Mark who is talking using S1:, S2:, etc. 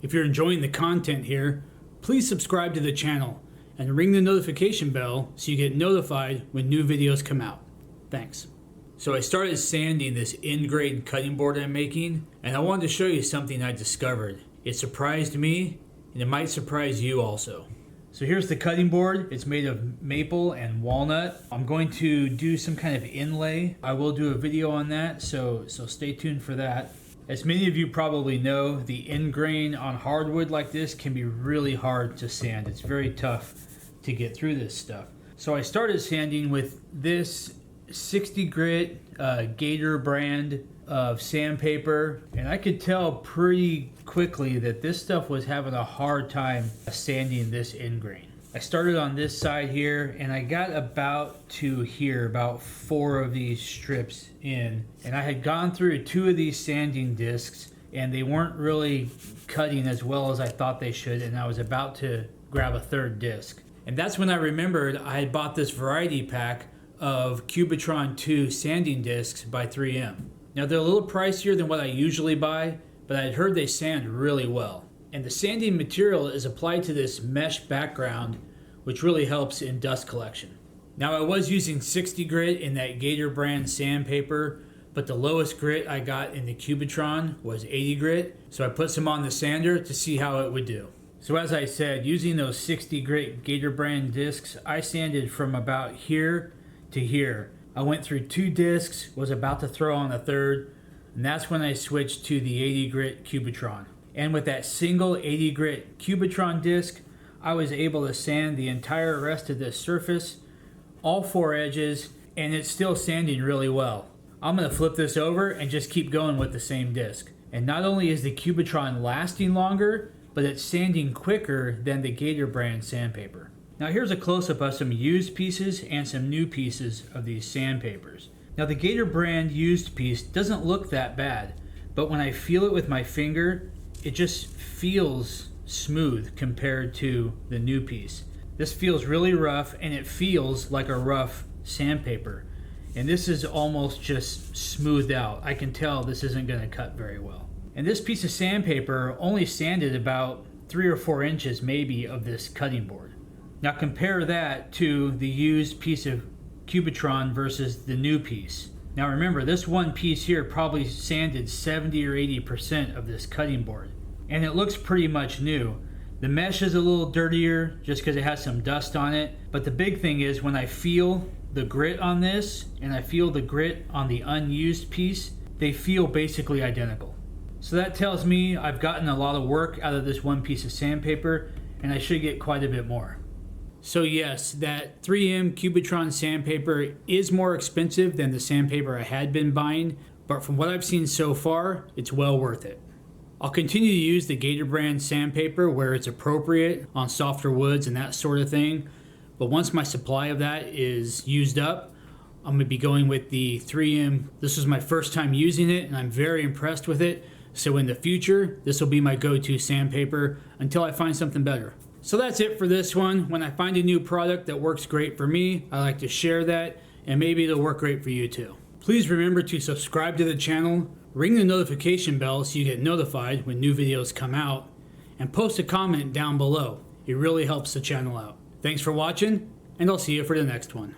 S1: If you're enjoying the content here, please subscribe to the channel and ring the notification bell so you get notified when new videos come out. Thanks. So I started sanding this end-grade cutting board I'm making, and I wanted to show you something I discovered. It surprised me, and it might surprise you also. So here's the cutting board. It's made of maple and walnut. I'm going to do some kind of inlay. I will do a video on that, so stay tuned for that. As many of you probably know, the end grain on hardwood like this can be really hard to sand. It's very tough to get through this stuff. So I started sanding with this 60 grit Gator brand of sandpaper, and I could tell pretty quickly that this stuff was having a hard time sanding this end grain. I started on this side here, and I got about to here, about 4 of these strips in, and I had gone through 2 of these sanding discs, and they weren't really cutting as well as I thought they should, and I was about to grab a 3rd disc. And that's when I remembered I had bought this variety pack of Cubitron II sanding discs by 3M. Now they're a little pricier than what I usually buy, but I had heard they sand really well. And the sanding material is applied to this mesh background, which really helps in dust collection. Now I was using 60 grit in that Gator brand sandpaper, but the lowest grit I got in the Cubitron was 80 grit, so I put some on the sander to see how it would do. So as I said, using those 60 grit Gator brand discs, I sanded from about here to here. I went through 2 discs, was about to throw on a 3rd, and that's when I switched to the 80 grit Cubitron. And with that single 80 grit Cubitron disc, I was able to sand the entire rest of this surface, all 4 edges, and it's still sanding really well. I'm going to flip this over and just keep going with the same disc. And not only is the Cubitron lasting longer, but it's sanding quicker than the Gator brand sandpaper. Now here's a close-up of some used pieces and some new pieces of these sandpapers. Now the Gator brand used piece doesn't look that bad, but when I feel it with my finger, it just feels smooth compared to the new piece. This feels really rough, and it feels like a rough sandpaper. And this is almost just smoothed out. I can tell this isn't going to cut very well. And this piece of sandpaper only sanded about 3 or 4 inches maybe of this cutting board. Now compare that to the used piece of Cubitron versus the new piece. Now remember, this one piece here probably sanded 70 or 80% of this cutting board, and it looks pretty much new. The mesh is a little dirtier just because it has some dust on it, but the big thing is when I feel the grit on this and I feel the grit on the unused piece, they feel basically identical. So that tells me I've gotten a lot of work out of this one piece of sandpaper, and I should get quite a bit more. So yes, that 3M Cubitron sandpaper is more expensive than the sandpaper I had been buying, but from what I've seen so far, it's well worth it. I'll continue to use the Gator brand sandpaper where it's appropriate on softer woods and that sort of thing, but once my supply of that is used up, I'm going to be going with the 3M. This was my first time using it, and I'm very impressed with it, so in the future, this will be my go-to sandpaper until I find something better. So that's it for this one. When I find a new product that works great for me, I like to share that, and maybe it'll work great for you too. Please remember to subscribe to the channel, ring the notification bell so you get notified when new videos come out, and post a comment down below. It really helps the channel out. Thanks for watching, and I'll see you for the next one.